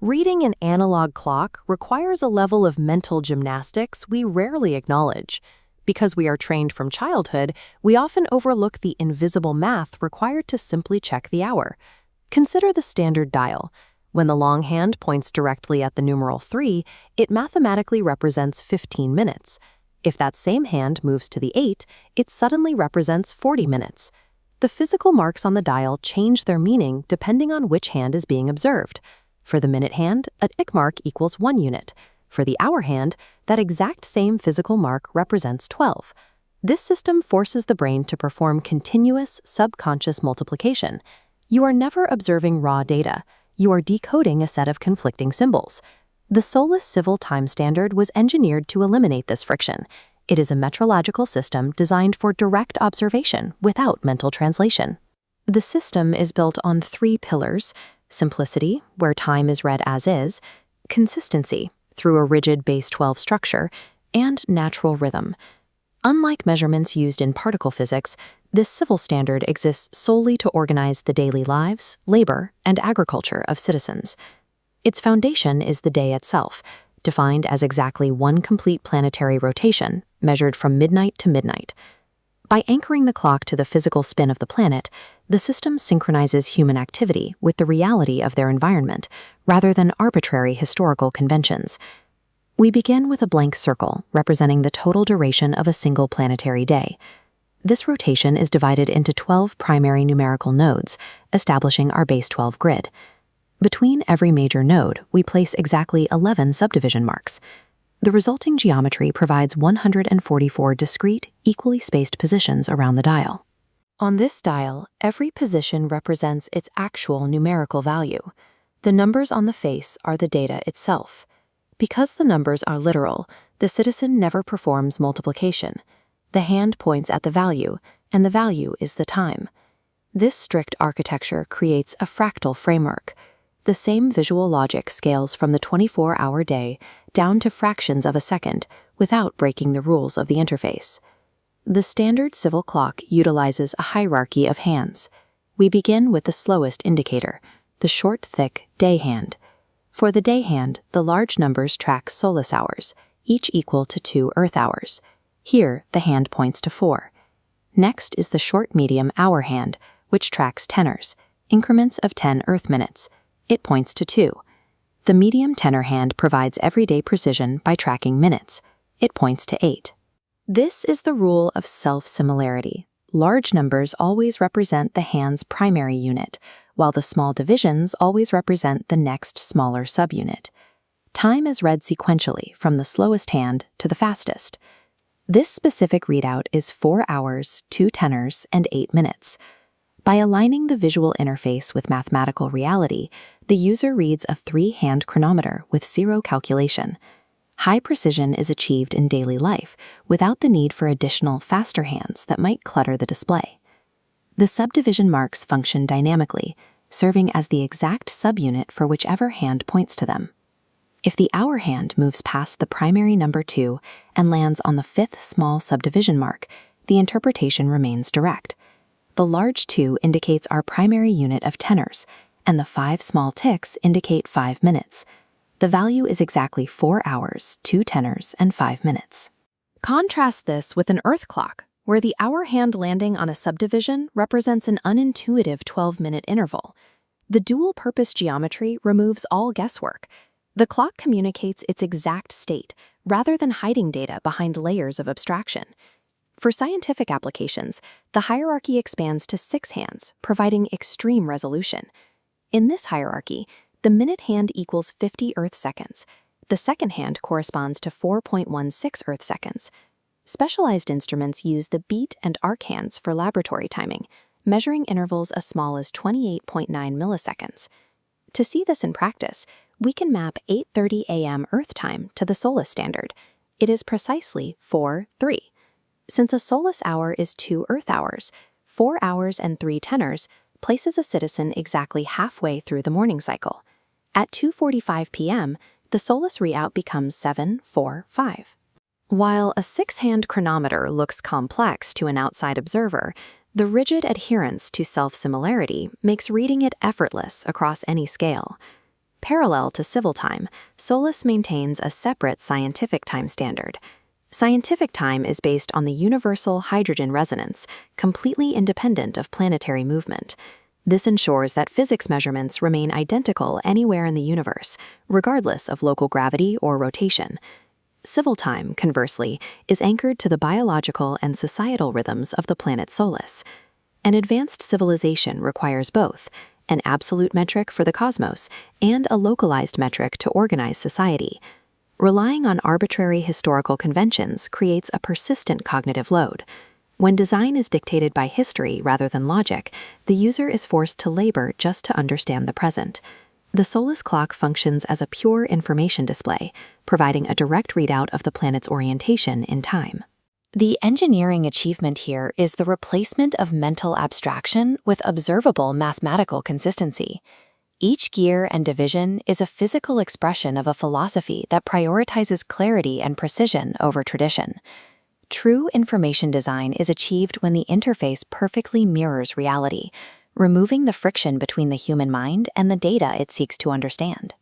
Reading an analog clock requires a level of mental gymnastics we rarely acknowledge. Because we are trained from childhood, we often overlook the invisible math required to simply check the hour. Consider the standard dial. When the long hand points directly at the numeral 3, it mathematically represents 15 minutes. If that same hand moves to the 8, it suddenly represents 40 minutes. The physical marks on the dial change their meaning depending on which hand is being observed. For the minute hand, a tick mark equals 1 unit. For the hour hand, that exact same physical mark represents 12. This system forces the brain to perform continuous, subconscious multiplication. You are never observing raw data. You are decoding a set of conflicting symbols. The Solus civil time standard was engineered to eliminate this friction. It is a metrological system designed for direct observation without mental translation. The system is built on 3 pillars: simplicity, where time is read as is; consistency, through a rigid base 12 structure; and natural rhythm. Unlike measurements used in particle physics, this civil standard exists solely to organize the daily lives, labor, and agriculture of citizens. Its foundation is the day itself, defined as exactly 1 complete planetary rotation, measured from midnight to midnight. By anchoring the clock to the physical spin of the planet, the system synchronizes human activity with the reality of their environment, rather than arbitrary historical conventions. We begin with a blank circle representing the total duration of a single planetary day. This rotation is divided into 12 primary numerical nodes, establishing our base 12 grid. Between every major node, we place exactly 11 subdivision marks. The resulting geometry provides 144 discrete, equally spaced positions around the dial. On this dial, every position represents its actual numerical value. The numbers on the face are the data itself. Because the numbers are literal, the citizen never performs multiplication. The hand points at the value, and the value is the time. This strict architecture creates a fractal framework. The same visual logic scales from the 24-hour day down to fractions of a second without breaking the rules of the interface. The standard civil clock utilizes a hierarchy of hands. We begin with the slowest indicator, the short, thick day hand. For the day hand, the large numbers track Solus hours, each equal to 2 Earth hours. Here, the hand points to 4. Next is the short medium hour hand, which tracks tenors, increments of 10 Earth minutes. It points to 2. The medium tenor hand provides everyday precision by tracking minutes. It points to 8. This is the rule of self-similarity. Large numbers always represent the hand's primary unit, while the small divisions always represent the next smaller subunit. Time is read sequentially from the slowest hand to the fastest. This specific readout is 4 hours, 2 tenors, and 8 minutes. By aligning the visual interface with mathematical reality, the user reads a 3-hand chronometer with 0 calculation. High precision is achieved in daily life without the need for additional faster hands that might clutter the display. The subdivision marks function dynamically, serving as the exact subunit for whichever hand points to them. If the hour hand moves past the primary number 2 and lands on the 5th small subdivision mark, the interpretation remains direct. The large 2 indicates our primary unit of tenors, and the 5 small ticks indicate 5 minutes. The value is exactly 4 hours, 2 tenors, and 5 minutes. Contrast this with an Earth clock, where the hour hand landing on a subdivision represents an unintuitive 12-minute interval. The dual-purpose geometry removes all guesswork. The clock communicates its exact state, rather than hiding data behind layers of abstraction. For scientific applications, the hierarchy expands to 6 hands, providing extreme resolution. In this hierarchy, the minute hand equals 50 Earth seconds. The second hand corresponds to 4.16 Earth seconds. Specialized instruments use the beat and arc hands for laboratory timing, measuring intervals as small as 28.9 milliseconds. To see this in practice, we can map 8:30 a.m. Earth time to the Solus standard. It is precisely 4:3. Since a Solus hour is 2 Earth hours, 4 hours and 3 tenors places a citizen exactly halfway through the morning cycle. At 2:45 p.m., the Solus readout becomes 7:45. While a 6-hand chronometer looks complex to an outside observer, the rigid adherence to self-similarity makes reading it effortless across any scale. Parallel to civil time, Solus maintains a separate scientific time standard. Scientific time is based on the universal hydrogen resonance, completely independent of planetary movement. This ensures that physics measurements remain identical anywhere in the universe, regardless of local gravity or rotation. Civil time, conversely, is anchored to the biological and societal rhythms of the planet Solus. An advanced civilization requires both, an absolute metric for the cosmos and a localized metric to organize society. Relying on arbitrary historical conventions creates a persistent cognitive load. When design is dictated by history rather than logic, the user is forced to labor just to understand the present. The Solus clock functions as a pure information display, providing a direct readout of the planet's orientation in time. The engineering achievement here is the replacement of mental abstraction with observable mathematical consistency. Each gear and division is a physical expression of a philosophy that prioritizes clarity and precision over tradition. True information design is achieved when the interface perfectly mirrors reality, removing the friction between the human mind and the data it seeks to understand.